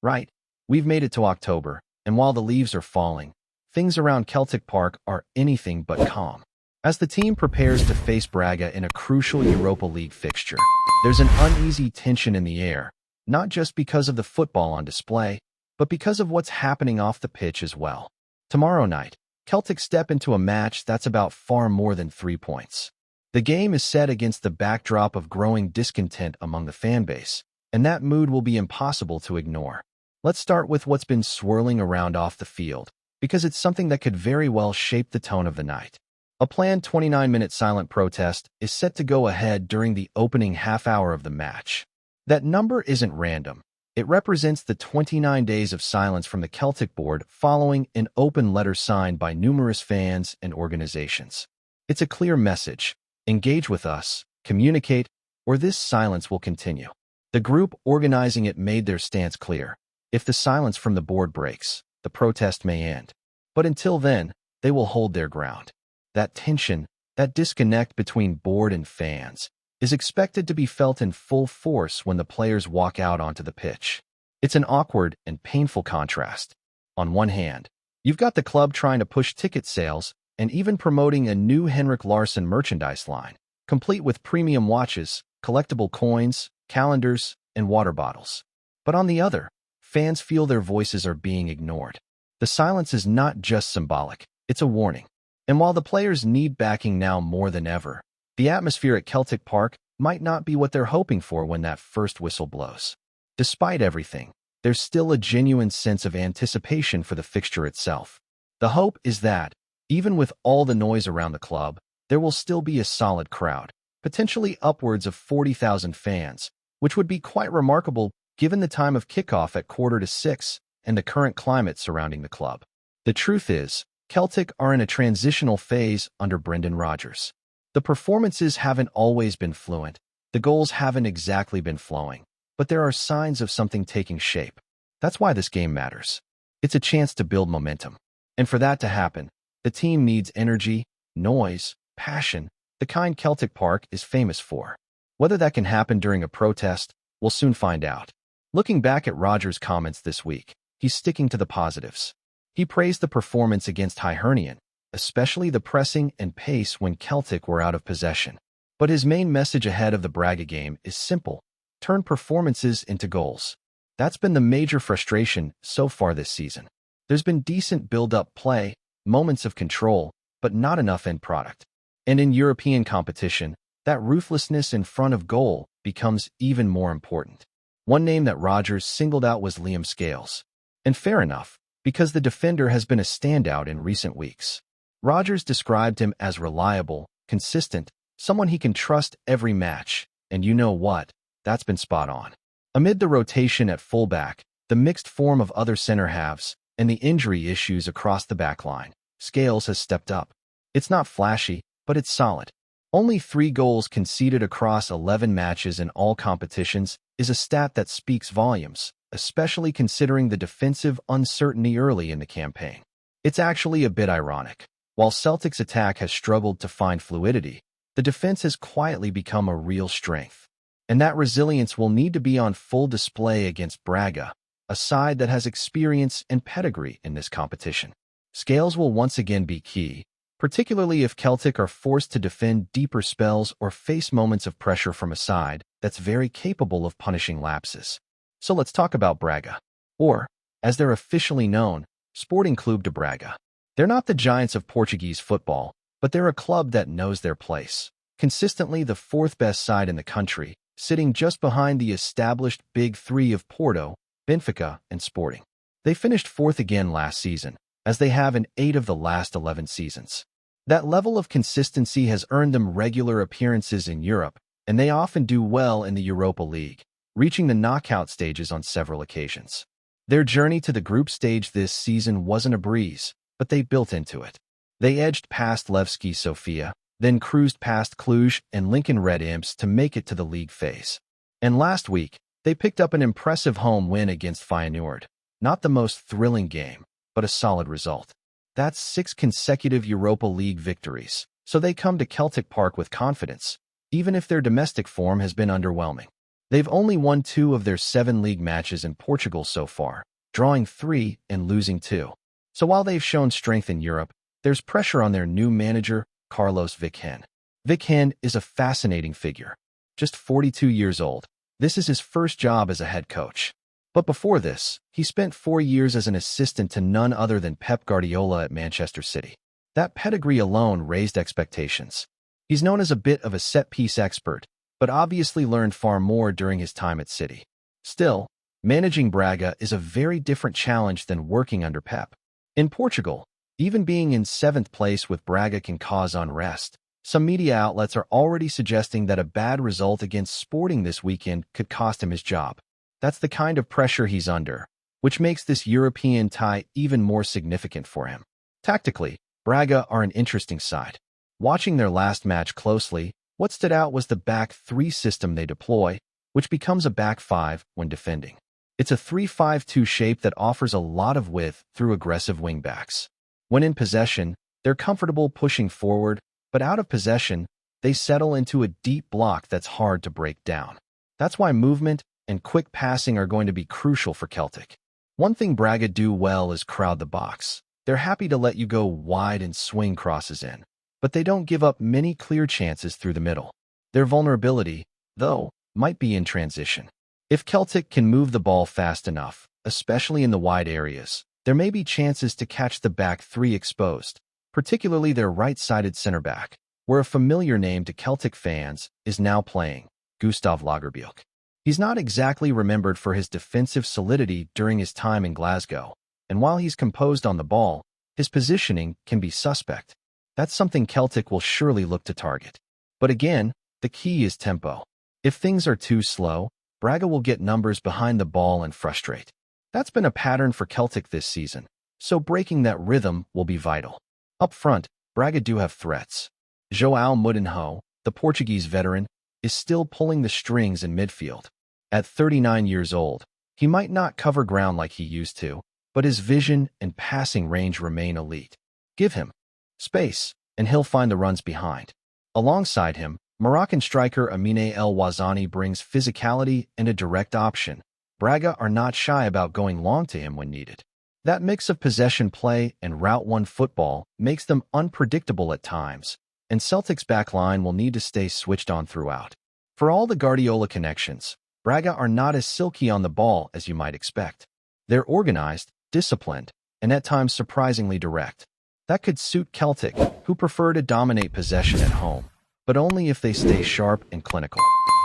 Right, we've made it to October, and while the leaves are falling, things around Celtic Park are anything but calm. As the team prepares to face Braga in a crucial Europa League fixture, there's an uneasy tension in the air, not just because of the football on display, but because of what's happening off the pitch as well. Tomorrow night, Celtic step into a match that's about far more than 3 points. The game is set against the backdrop of growing discontent among the fanbase, and that mood will be impossible to ignore. Let's start with what's been swirling around off the field, because it's something that could very well shape the tone of the night. A planned 29-minute silent protest is set to go ahead during the opening half-hour of the match. That number isn't random. It represents the 29 days of silence from the Celtic board following an open letter signed by numerous fans and organizations. It's a clear message: engage with us, communicate, or this silence will continue. The group organizing it made their stance clear. If the silence from the board breaks, the protest may end. But until then, they will hold their ground. That tension, that disconnect between board and fans, is expected to be felt in full force when the players walk out onto the pitch. It's an awkward and painful contrast. On one hand, you've got the club trying to push ticket sales and even promoting a new Henrik Larsson merchandise line, complete with premium watches, collectible coins, calendars, and water bottles. But on the other, fans feel their voices are being ignored. The silence is not just symbolic, it's a warning. And while the players need backing now more than ever, the atmosphere at Celtic Park might not be what they're hoping for when that first whistle blows. Despite everything, there's still a genuine sense of anticipation for the fixture itself. The hope is that, even with all the noise around the club, there will still be a solid crowd, potentially upwards of 40,000 fans, which would be quite remarkable given the time of kickoff at 5:45 and the current climate surrounding the club. The truth is, Celtic are in a transitional phase under Brendan Rodgers. The performances haven't always been fluent, the goals haven't exactly been flowing, but there are signs of something taking shape. That's why this game matters. It's a chance to build momentum. And for that to happen, the team needs energy, noise, passion, the kind Celtic Park is famous for. Whether that can happen during a protest, we'll soon find out. Looking back at Rodgers' comments this week, he's sticking to the positives. He praised the performance against Hibernian, especially the pressing and pace when Celtic were out of possession. But his main message ahead of the Braga game is simple: turn performances into goals. That's been the major frustration so far this season. There's been decent build-up play, moments of control, but not enough end product. And in European competition, that ruthlessness in front of goal becomes even more important. One name that Rodgers singled out was Liam Scales. And fair enough, because the defender has been a standout in recent weeks. Rodgers described him as reliable, consistent, someone he can trust every match, and you know what? That's been spot on. Amid the rotation at fullback, the mixed form of other center halves, and the injury issues across the backline, Scales has stepped up. It's not flashy, but it's solid. Only 3 goals conceded across 11 matches in all competitions is a stat that speaks volumes, especially considering the defensive uncertainty early in the campaign. It's actually a bit ironic. While Celtic's attack has struggled to find fluidity, the defense has quietly become a real strength. And that resilience will need to be on full display against Braga, a side that has experience and pedigree in this competition. Scales will once again be key, particularly if Celtic are forced to defend deeper spells or face moments of pressure from a side that's very capable of punishing lapses. So let's talk about Braga, or, as they're officially known, Sporting Clube de Braga. They're not the giants of Portuguese football, but they're a club that knows their place. Consistently the 4th best side in the country, sitting just behind the established Big Three of Porto, Benfica, and Sporting. They finished 4th again last season, as they have in 8 of the last 11 seasons. That level of consistency has earned them regular appearances in Europe, and they often do well in the Europa League, reaching the knockout stages on several occasions. Their journey to the group stage this season wasn't a breeze, but they built into it. They edged past Levski Sofia, then cruised past Cluj and Lincoln Red Imps to make it to the league phase. And last week, they picked up an impressive home win against Feyenoord. Not the most thrilling game, but a solid result. That's 6 consecutive Europa League victories, so they come to Celtic Park with confidence, even if their domestic form has been underwhelming. They've only won 2 of their 7 league matches in Portugal so far, drawing 3 and losing 2. So while they've shown strength in Europe, there's pressure on their new manager, Carlos Vichen. Vichen is a fascinating figure. Just 42 years old, this is his first job as a head coach. But before this, he spent 4 years as an assistant to none other than Pep Guardiola at Manchester City. That pedigree alone raised expectations. He's known as a bit of a set-piece expert, but obviously learned far more during his time at City. Still, managing Braga is a very different challenge than working under Pep. In Portugal, even being in 7th place with Braga can cause unrest. Some media outlets are already suggesting that a bad result against Sporting this weekend could cost him his job. That's the kind of pressure he's under, which makes this European tie even more significant for him. Tactically, Braga are an interesting side. Watching their last match closely, what stood out was the back 3 system they deploy, which becomes a back 5 when defending. It's a 3-5-2 shape that offers a lot of width through aggressive wingbacks. When in possession, they're comfortable pushing forward, but out of possession, they settle into a deep block that's hard to break down. That's why movement and quick passing are going to be crucial for Celtic. One thing Braga do well is crowd the box. They're happy to let you go wide and swing crosses in, but they don't give up many clear chances through the middle. Their vulnerability, though, might be in transition. If Celtic can move the ball fast enough, especially in the wide areas, there may be chances to catch the back 3 exposed, particularly their right-sided center-back, where a familiar name to Celtic fans is now playing, Gustav Lagerbielke. He's not exactly remembered for his defensive solidity during his time in Glasgow, and while he's composed on the ball, his positioning can be suspect. That's something Celtic will surely look to target. But again, the key is tempo. If things are too slow, Braga will get numbers behind the ball and frustrate. That's been a pattern for Celtic this season, so breaking that rhythm will be vital. Up front, Braga do have threats. João Moutinho, the Portuguese veteran, is still pulling the strings in midfield. At 39 years old, he might not cover ground like he used to, but his vision and passing range remain elite. Give him space, and he'll find the runs behind. Alongside him, Moroccan striker Amine El Wazani brings physicality and a direct option. Braga are not shy about going long to him when needed. That mix of possession play and Route 1 football makes them unpredictable at times, and Celtic's backline will need to stay switched on throughout. For all the Guardiola connections, Braga are not as silky on the ball as you might expect. They're organized, disciplined, and at times surprisingly direct. That could suit Celtic, who prefer to dominate possession at home, but only if they stay sharp and clinical.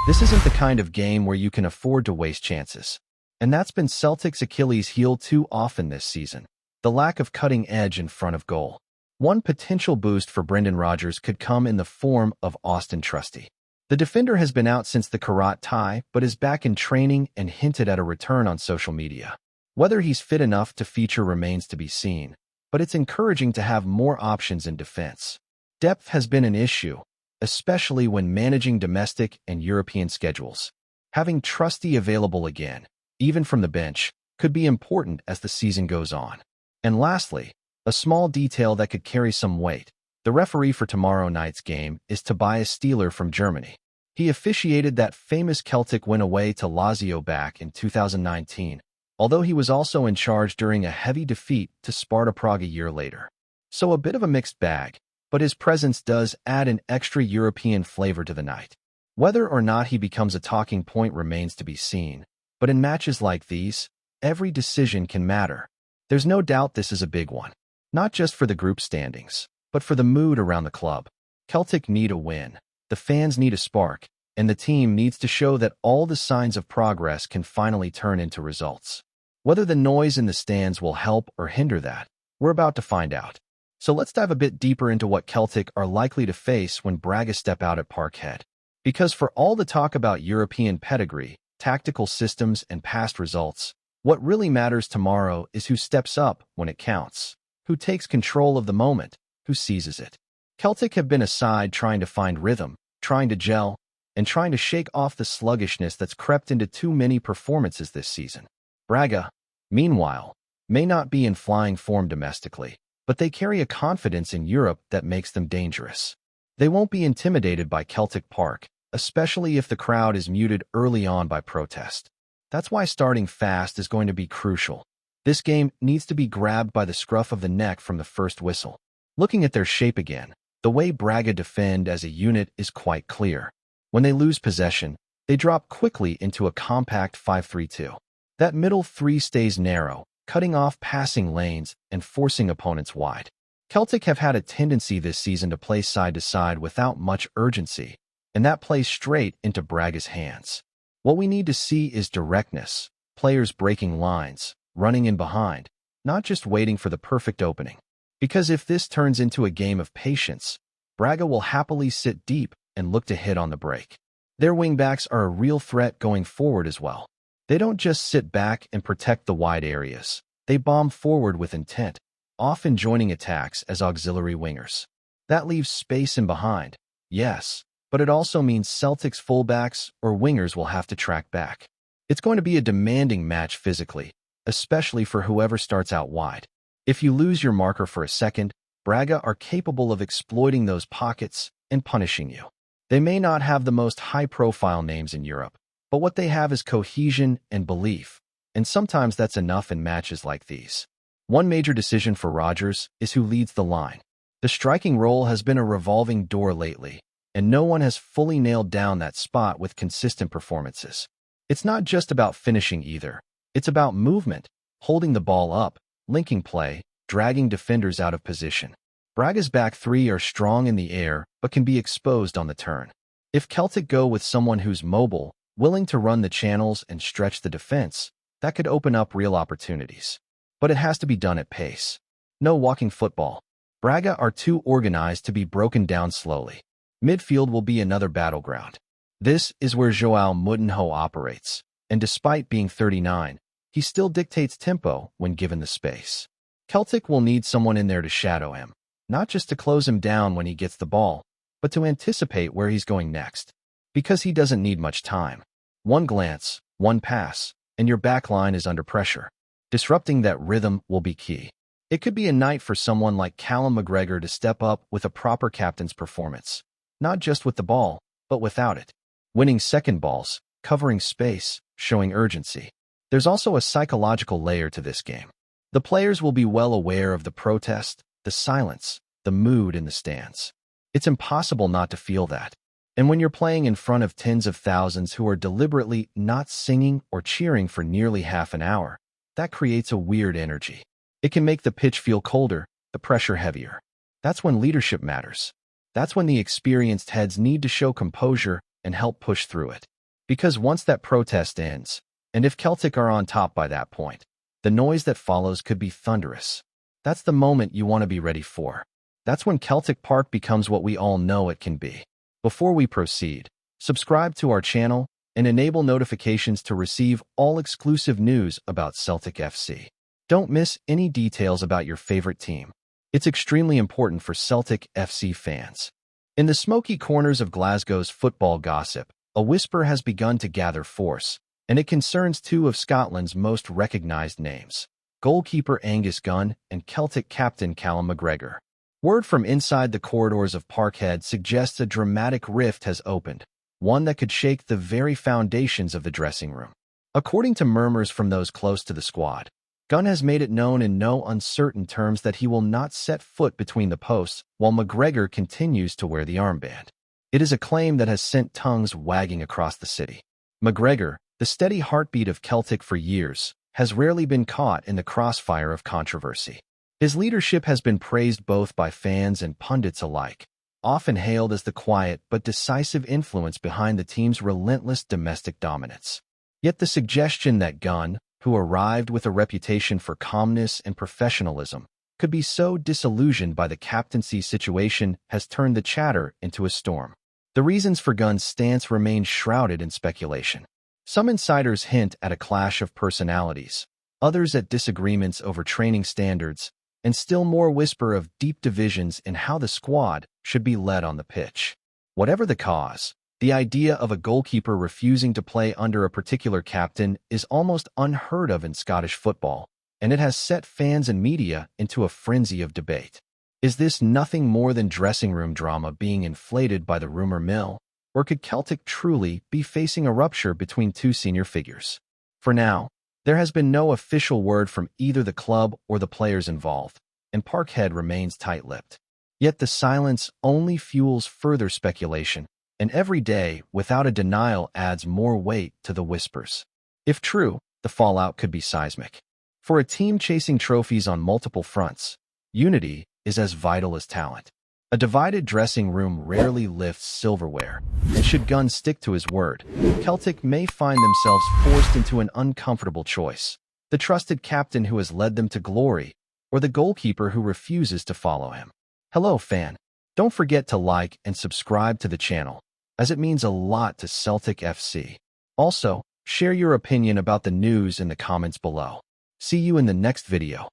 This isn't the kind of game where you can afford to waste chances. And that's been Celtic's Achilles heel too often this season, the lack of cutting edge in front of goal. One potential boost for Brendan Rodgers could come in the form of Austin Trusty. The defender has been out since the Karat tie, but is back in training and hinted at a return on social media. Whether he's fit enough to feature remains to be seen, but it's encouraging to have more options in defense. Depth has been an issue, especially when managing domestic and European schedules. Having Trusty available again, even from the bench, could be important as the season goes on. And lastly, a small detail that could carry some weight. The referee for tomorrow night's game is Tobias Stieler from Germany. He officiated that famous Celtic win away to Lazio back in 2019, although he was also in charge during a heavy defeat to Sparta Prague a year later. So a bit of a mixed bag, but his presence does add an extra European flavor to the night. Whether or not he becomes a talking point remains to be seen, but in matches like these, every decision can matter. There's no doubt this is a big one, not just for the group standings, but for the mood around the club. Celtic need a win, the fans need a spark, and the team needs to show that all the signs of progress can finally turn into results. Whether the noise in the stands will help or hinder that, we're about to find out. So let's dive a bit deeper into what Celtic are likely to face when Braga step out at Parkhead. Because for all the talk about European pedigree, tactical systems, and past results, what really matters tomorrow is who steps up when it counts, who takes control of the moment, who seizes it. Celtic have been a side trying to find rhythm, trying to gel, and trying to shake off the sluggishness that's crept into too many performances this season. Braga, meanwhile, may not be in flying form domestically, but they carry a confidence in Europe that makes them dangerous. They won't be intimidated by Celtic Park, especially if the crowd is muted early on by protest. That's why starting fast is going to be crucial. This game needs to be grabbed by the scruff of the neck from the first whistle. Looking at their shape again, the way Braga defend as a unit is quite clear. When they lose possession, they drop quickly into a compact 5-3-2. That middle three stays narrow, cutting off passing lanes and forcing opponents wide. Celtic have had a tendency this season to play side to side without much urgency, and that plays straight into Braga's hands. What we need to see is directness, players breaking lines, running in behind, not just waiting for the perfect opening. Because if this turns into a game of patience, Braga will happily sit deep and look to hit on the break. Their wingbacks are a real threat going forward as well. They don't just sit back and protect the wide areas. They bomb forward with intent, often joining attacks as auxiliary wingers. That leaves space in behind, yes, but it also means Celtic's fullbacks or wingers will have to track back. It's going to be a demanding match physically, especially for whoever starts out wide. If you lose your marker for a second, Braga are capable of exploiting those pockets and punishing you. They may not have the most high-profile names in Europe, but what they have is cohesion and belief, and sometimes that's enough in matches like these. One major decision for Rodgers is who leads the line. The striking role has been a revolving door lately, and no one has fully nailed down that spot with consistent performances. It's not just about finishing either. It's about movement, holding the ball up, linking play, dragging defenders out of position. Braga's back three are strong in the air, but can be exposed on the turn. If Celtic go with someone who's mobile, willing to run the channels and stretch the defense, that could open up real opportunities. But it has to be done at pace. No walking football. Braga are too organized to be broken down slowly. Midfield will be another battleground. This is where João Moutinho operates, and despite being 39, he still dictates tempo when given the space. Celtic will need someone in there to shadow him, not just to close him down when he gets the ball, but to anticipate where he's going next. Because he doesn't need much time. One glance, one pass, and your backline is under pressure. Disrupting that rhythm will be key. It could be a night for someone like Callum McGregor to step up with a proper captain's performance. Not just with the ball, but without it. Winning second balls, covering space, showing urgency. There's also a psychological layer to this game. The players will be well aware of the protest, the silence, the mood in the stands. It's impossible not to feel that. And when you're playing in front of tens of thousands who are deliberately not singing or cheering for nearly half an hour, that creates a weird energy. It can make the pitch feel colder, the pressure heavier. That's when leadership matters. That's when the experienced heads need to show composure and help push through it. Because once that protest ends, and if Celtic are on top by that point, the noise that follows could be thunderous. That's the moment you want to be ready for. That's when Celtic Park becomes what we all know it can be. Before we proceed, subscribe to our channel and enable notifications to receive all exclusive news about Celtic FC. Don't miss any details about your favorite team. It's extremely important for Celtic FC fans. In the smoky corners of Glasgow's football gossip, a whisper has begun to gather force, and it concerns two of Scotland's most recognized names, goalkeeper Angus Gunn and Celtic captain Callum McGregor. Word from inside the corridors of Parkhead suggests a dramatic rift has opened, one that could shake the very foundations of the dressing room. According to murmurs from those close to the squad, Gunn has made it known in no uncertain terms that he will not set foot between the posts while McGregor continues to wear the armband. It is a claim that has sent tongues wagging across the city. McGregor, the steady heartbeat of Celtic for years, has rarely been caught in the crossfire of controversy. His leadership has been praised both by fans and pundits alike, often hailed as the quiet but decisive influence behind the team's relentless domestic dominance. Yet the suggestion that Gunn, who arrived with a reputation for calmness and professionalism, could be so disillusioned by the captaincy situation has turned the chatter into a storm. The reasons for Gunn's stance remain shrouded in speculation. Some insiders hint at a clash of personalities, others at disagreements over training standards, and still more whisper of deep divisions in how the squad should be led on the pitch. Whatever the cause, the idea of a goalkeeper refusing to play under a particular captain is almost unheard of in Scottish football, and it has set fans and media into a frenzy of debate. Is this nothing more than dressing room drama being inflated by the rumor mill? Or could Celtic truly be facing a rupture between two senior figures? For now, there has been no official word from either the club or the players involved, and Parkhead remains tight-lipped. Yet the silence only fuels further speculation, and every day without a denial adds more weight to the whispers. If true, the fallout could be seismic. For a team chasing trophies on multiple fronts, unity is as vital as talent. A divided dressing room rarely lifts silverware, and should Gunn stick to his word, Celtic may find themselves forced into an uncomfortable choice: the trusted captain who has led them to glory, or the goalkeeper who refuses to follow him. Hello, fan. Don't forget to like and subscribe to the channel, as it means a lot to Celtic FC. Also, share your opinion about the news in the comments below. See you in the next video.